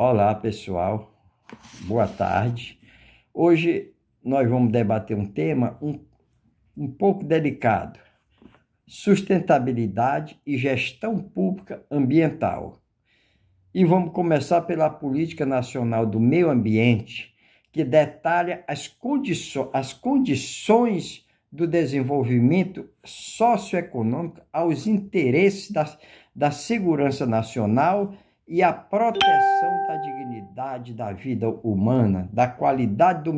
Olá, pessoal. Boa tarde. Hoje nós vamos debater um tema um pouco delicado: sustentabilidade e gestão pública ambiental. E vamos começar pela Política Nacional do Meio Ambiente, que detalha as condições do desenvolvimento socioeconômico aos interesses da segurança nacional e a proteção da dignidade da vida humana, da qualidade do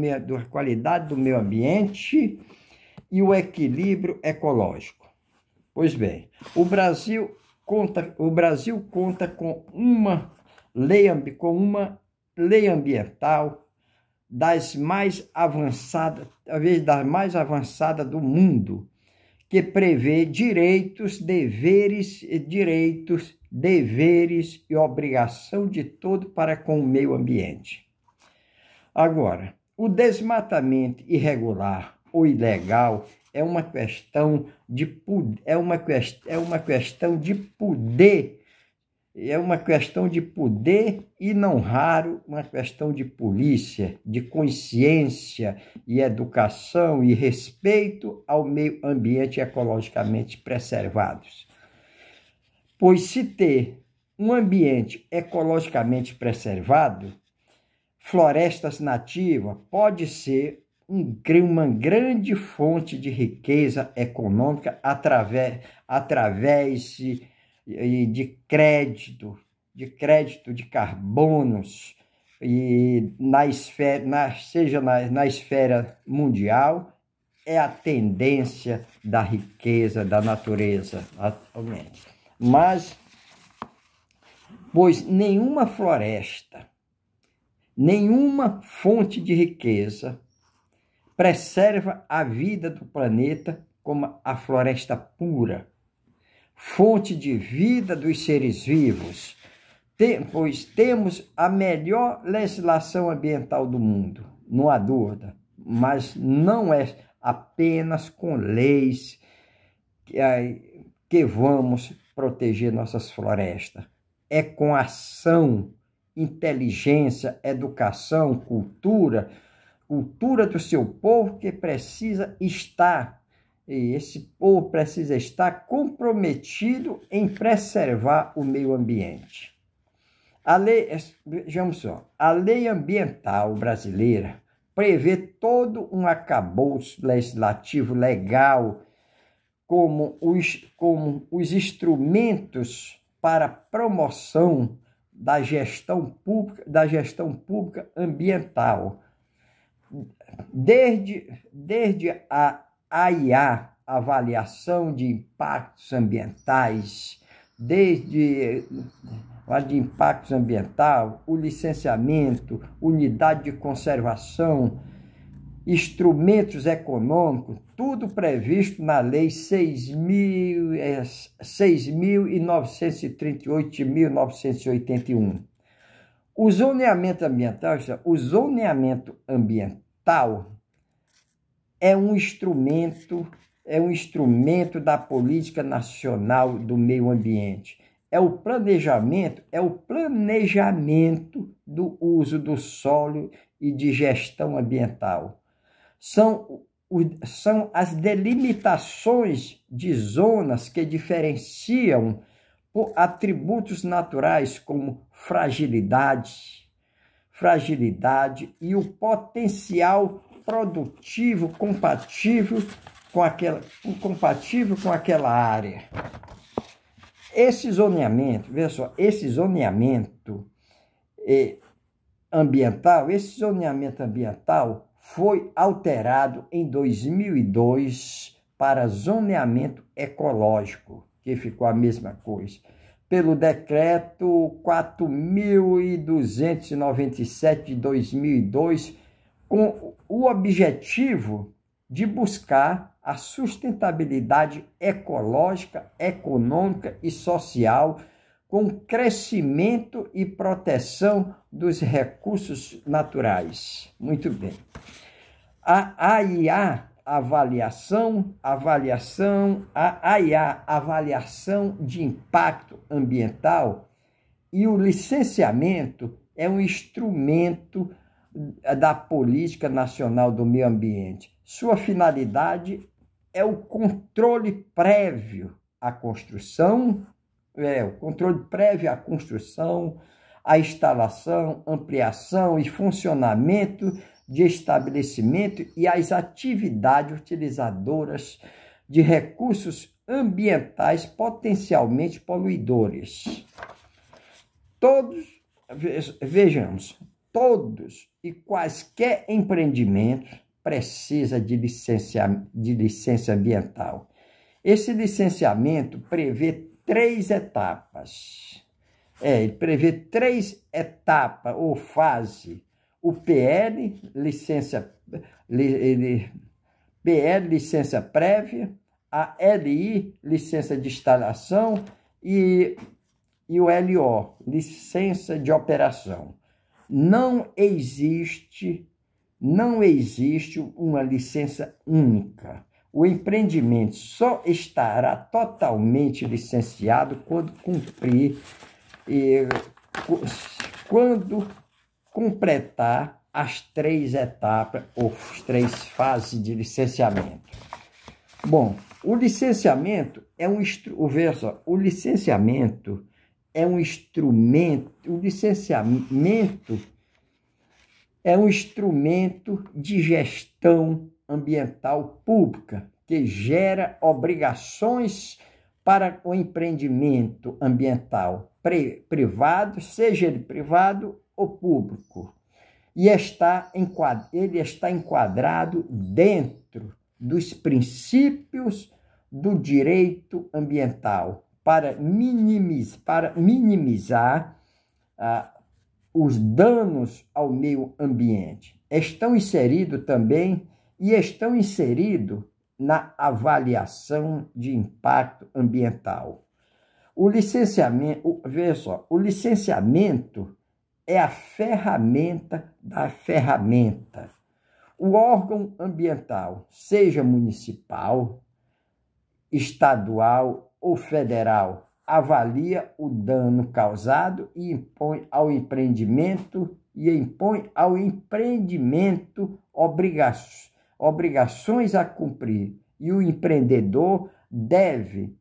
meio ambiente e o equilíbrio ecológico. Pois bem, o Brasil conta com uma lei ambiental das mais avançadas, talvez das mais avançadas do mundo, que prevê direitos, deveres e obrigação de todo para com o meio ambiente. Agora, o desmatamento irregular ou ilegal é uma questão de poder e, não raro, uma questão de polícia, de consciência e educação e respeito ao meio ambiente ecologicamente preservados. Pois se ter um ambiente ecologicamente preservado, florestas nativas pode ser uma grande fonte de riqueza econômica através de crédito de carbonos, e seja na esfera mundial, é a tendência da riqueza da natureza atualmente. Mas, pois nenhuma floresta, nenhuma fonte de riqueza preserva a vida do planeta como a floresta pura, fonte de vida dos seres vivos, pois temos a melhor legislação ambiental do mundo, não há dúvida, mas não é apenas com leis que vamos proteger nossas florestas, é com ação, inteligência, educação, cultura do seu povo que precisa estar. E esse povo precisa estar comprometido em preservar o meio ambiente. Vejamos só, a lei ambiental brasileira prevê todo um arcabouço legislativo legal como os instrumentos para promoção da gestão pública ambiental. Desde a AIA, avaliação de impactos ambientais, de impactos ambientais, o licenciamento, unidade de conservação, instrumentos econômicos, tudo previsto na Lei 6.938 de 1981. O zoneamento ambiental é um instrumento da política nacional do meio ambiente. É o planejamento do uso do solo e de gestão ambiental. São as delimitações de zonas que diferenciam por atributos naturais como fragilidade e o potencial produtivo compatível com aquela área. Esse zoneamento ambiental foi alterado em 2002 para zoneamento ecológico, que ficou a mesma coisa, pelo decreto 4.297 de 2002, com o objetivo de buscar a sustentabilidade ecológica, econômica e social, com crescimento e proteção dos recursos naturais. Muito bem. A AIA, avaliação de impacto ambiental, e o licenciamento é um instrumento da Política Nacional do Meio Ambiente. Sua finalidade é o controle prévio à construção, a instalação, ampliação e funcionamento de estabelecimento e as atividades utilizadoras de recursos ambientais potencialmente poluidores. Vejamos, todos e quaisquer empreendimentos precisam de licença ambiental. Esse licenciamento prevê 3 etapas. Ele prevê 3 etapas ou fases. O PL, licença prévia, a LI, licença de instalação, e o LO, licença de operação. Não existe uma licença única. O empreendimento só estará totalmente licenciado quando completar as 3 etapas ou as 3 fases de licenciamento. Bom, o licenciamento é um instrumento de gestão ambiental pública que gera obrigações para o empreendimento ambiental privado, seja ele privado ou público. E ele está enquadrado dentro dos princípios do direito ambiental para minimizar os danos ao meio ambiente. Estão inseridos na avaliação de impacto ambiental. O licenciamento é a ferramenta da ferramenta. O órgão ambiental, seja municipal, estadual ou federal, avalia o dano causado e impõe ao empreendimento obrigações a cumprir. E o empreendedor deve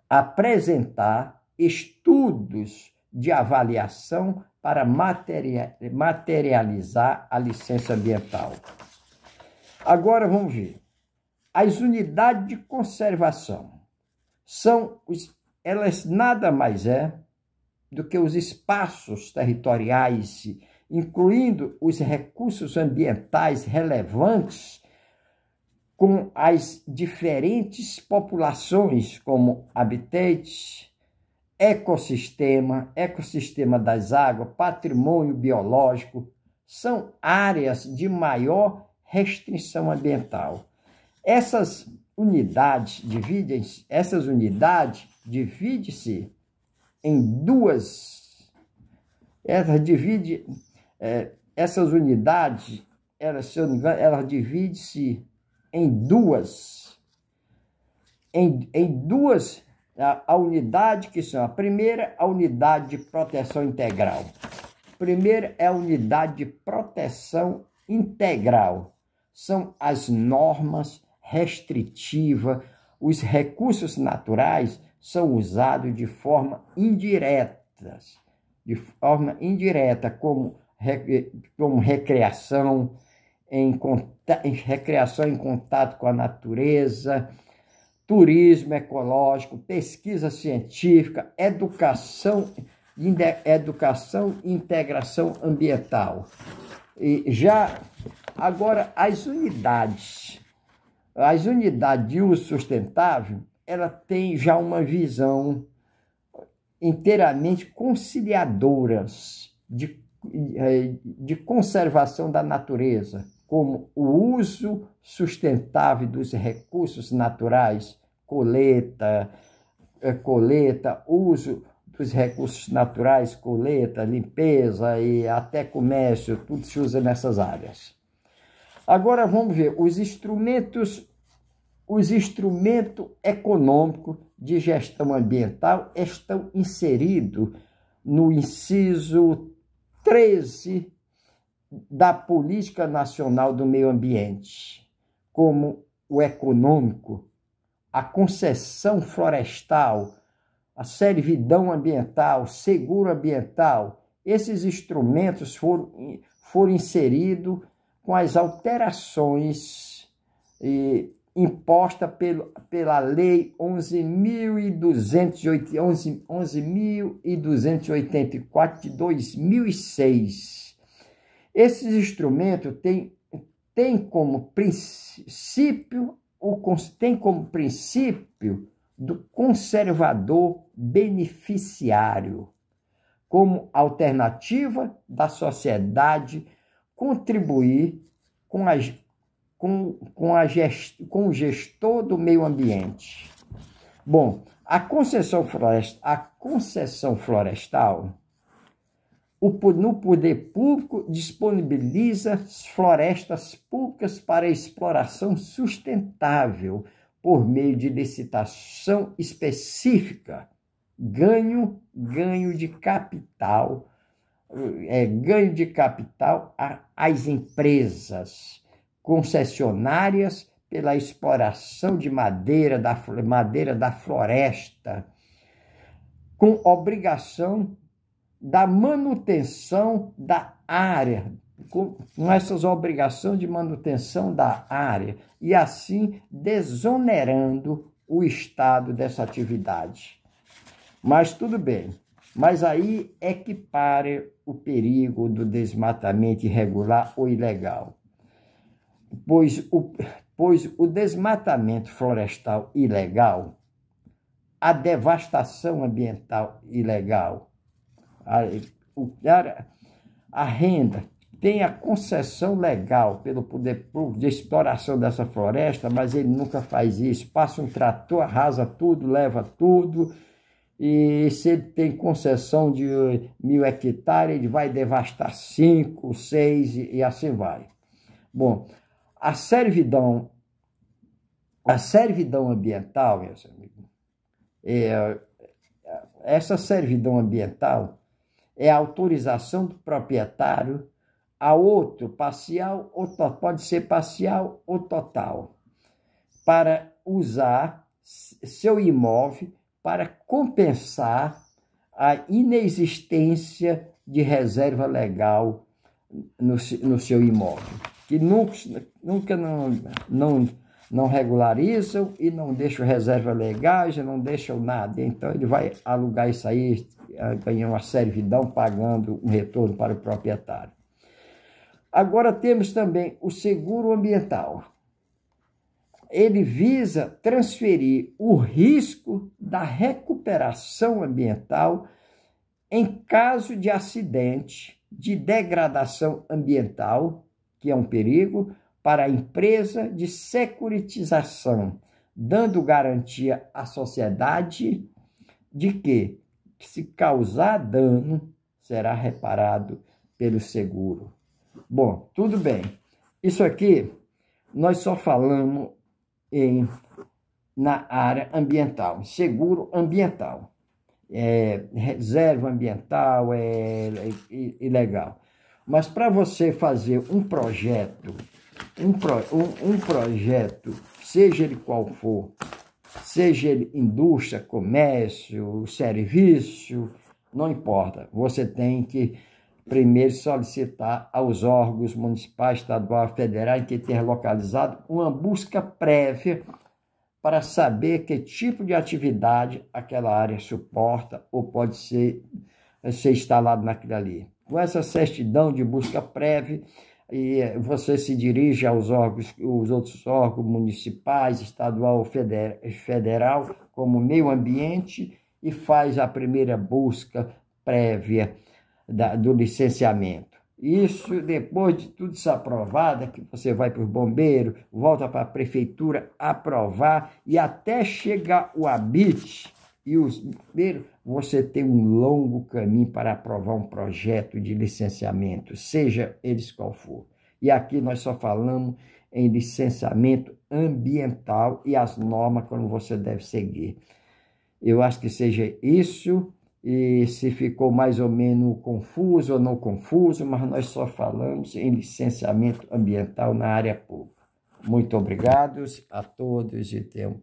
apresentar estudos de avaliação para materializar a licença ambiental. Agora vamos ver. As unidades de conservação elas nada mais do que os espaços territoriais, incluindo os recursos ambientais relevantes com as diferentes populações, como habitats, ecossistema das águas, patrimônio biológico, são áreas de maior restrição ambiental. Essas unidades dividem-se em duas. Essas unidades, se eu não me engano, elas dividem-se em duas. Em duas. A unidade que são a primeira, a unidade de proteção integral. Primeiro é a unidade de proteção integral. São as normas restritivas. Os recursos naturais são usados de forma indireta, como recreação, recreação em contato com a natureza, turismo ecológico, pesquisa científica, educação e integração ambiental. E agora as unidades de uso sustentável, ela tem já uma visão inteiramente conciliadoras de conservação da natureza, como o uso sustentável dos recursos naturais, coleta, uso dos recursos naturais, coleta, limpeza e até comércio, tudo se usa nessas áreas. Agora vamos ver os instrumentos econômicos de gestão ambiental estão inseridos no inciso 13 da Política Nacional do Meio Ambiente, como o econômico, a concessão florestal, a servidão ambiental, seguro ambiental, esses instrumentos foram inseridos com as alterações imposta pela Lei 11.284 de 2006. Esses instrumentos têm como princípio do conservador beneficiário, como alternativa da sociedade contribuir com o gestor do meio ambiente. Bom, a concessão florestal, no poder público, disponibiliza florestas públicas para exploração sustentável por meio de licitação específica, ganho de capital, às empresas concessionárias pela exploração de madeira da floresta, com obrigação da manutenção da área, com essas obrigações de manutenção da área, e assim desonerando o Estado dessa atividade. Mas tudo bem, mas aí é que para o perigo do desmatamento irregular ou ilegal. Pois o desmatamento florestal ilegal, a devastação ambiental ilegal, a renda tem a concessão legal pelo poder público de exploração dessa floresta, mas ele nunca faz isso. Passa um trator, arrasa tudo, leva tudo, e se ele tem concessão de 1.000 hectares, ele vai devastar 5, 6 e assim vai. Bom, a servidão ambiental, meus amigos, essa servidão ambiental é a autorização do proprietário a outro parcial, ou pode ser parcial ou total, para usar seu imóvel para compensar a inexistência de reserva legal no seu imóvel, que nunca não regularizam e não deixam reserva legais, não deixam nada. Então ele vai alugar isso aí, ganhar uma servidão, pagando um retorno para o proprietário. Agora temos também o seguro ambiental. Ele visa transferir o risco da recuperação ambiental em caso de acidente, de degradação ambiental, que é um perigo, para a empresa de securitização, dando garantia à sociedade de que, se causar dano, será reparado pelo seguro. Bom, tudo bem. Isso aqui nós só falamos na área ambiental, seguro ambiental. Reserva ambiental é ilegal. Mas para você fazer um projeto, seja ele qual for, seja ele indústria, comércio, serviço, não importa. Você tem que primeiro solicitar aos órgãos municipais, estadual, federal, em que tenha localizado uma busca prévia para saber que tipo de atividade aquela área suporta ou pode ser instalado naquilo ali. Com essa certidão de busca prévia, você se dirige aos outros órgãos municipais, estadual, federal, como meio ambiente, e faz a primeira busca prévia do licenciamento. Isso, depois de tudo isso aprovado, que você vai para os bombeiros, volta para a prefeitura aprovar, e até chegar o ABIT e os bombeiros, você tem um longo caminho para aprovar um projeto de licenciamento, seja eles qual for. E aqui nós só falamos em licenciamento ambiental e as normas como você deve seguir. Eu acho que seja isso. e se ficou mais ou menos confuso ou não confuso, mas nós só falamos em licenciamento ambiental na área pública. Muito obrigado a todos e tenham